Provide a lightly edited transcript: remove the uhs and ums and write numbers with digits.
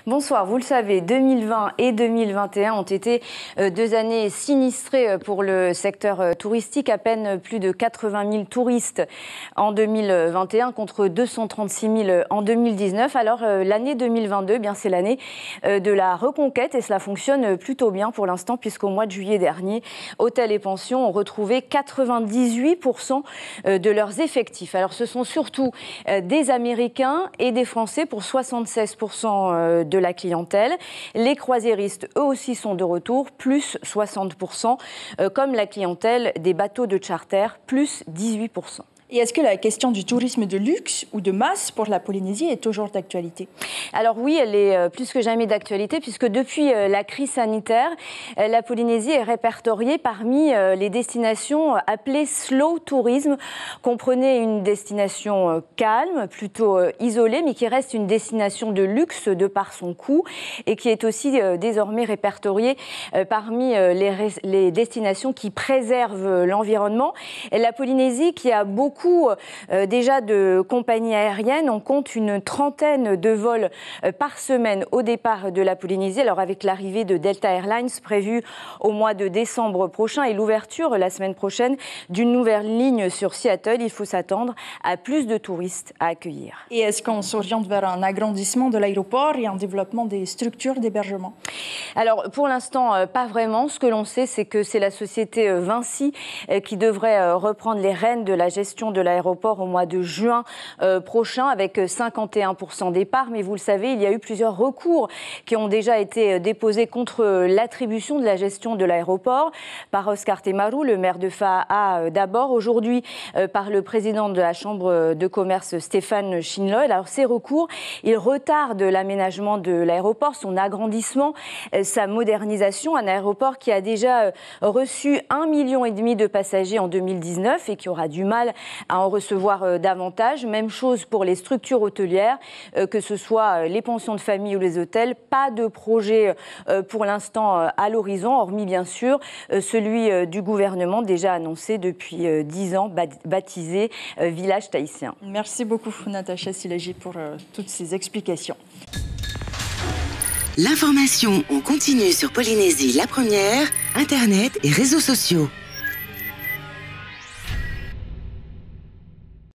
Bonsoir, vous le savez, 2020 et 2021 ont été deux années sinistrées pour le secteur touristique. À peine plus de 80 000 touristes en 2021 contre 236 000 en 2019. Alors l'année 2022, c'est l'année de la reconquête et cela fonctionne plutôt bien pour l'instant puisqu'au mois de juillet dernier, hôtels et pensions ont retrouvé 98% de leurs effectifs. Alors ce sont surtout des Américains et des Français pour 76% de la clientèle. Les croisiéristes, eux aussi, sont de retour, plus 60%, comme la clientèle des bateaux de charter, plus 18%. Et est-ce que la question du tourisme de luxe ou de masse pour la Polynésie est toujours d'actualité? Alors oui, elle est plus que jamais d'actualité puisque depuis la crise sanitaire, la Polynésie est répertoriée parmi les destinations appelées slow tourisme. Comprenez une destination calme, plutôt isolée, mais qui reste une destination de luxe de par son coût et qui est aussi désormais répertoriée parmi les destinations qui préservent l'environnement. Et la Polynésie qui a beaucoup déjà de compagnies aériennes. On compte une trentaine de vols par semaine au départ de la Polynésie. Alors avec l'arrivée de Delta Airlines prévue au mois de décembre prochain et l'ouverture la semaine prochaine d'une nouvelle ligne sur Seattle, il faut s'attendre à plus de touristes à accueillir. Et est-ce qu'on s'oriente vers un agrandissement de l'aéroport et un développement des structures d'hébergement? Alors pour l'instant, pas vraiment. Ce que l'on sait, c'est que c'est la société Vinci qui devrait reprendre les rênes de la gestion de l'aéroport au mois de juin prochain avec 51% des parts. Mais vous le savez, il y a eu plusieurs recours qui ont déjà été déposés contre l'attribution de la gestion de l'aéroport par Oscar Temaru, le maire de Fa'a d'abord, aujourd'hui par le président de la Chambre de commerce Stéphane Chinloy. Alors ces recours, ils retardent l'aménagement de l'aéroport, son agrandissement, sa modernisation, un aéroport qui a déjà reçu 1,5 million de passagers en 2019 et qui aura du mal à en recevoir davantage. Même chose pour les structures hôtelières, que ce soit les pensions de famille ou les hôtels. Pas de projet pour l'instant à l'horizon, hormis bien sûr celui du gouvernement déjà annoncé depuis 10 ans, baptisé Village Tahitien. Merci beaucoup Natacha Silagi pour toutes ces explications. L'information en continu sur Polynésie la première, Internet et réseaux sociaux.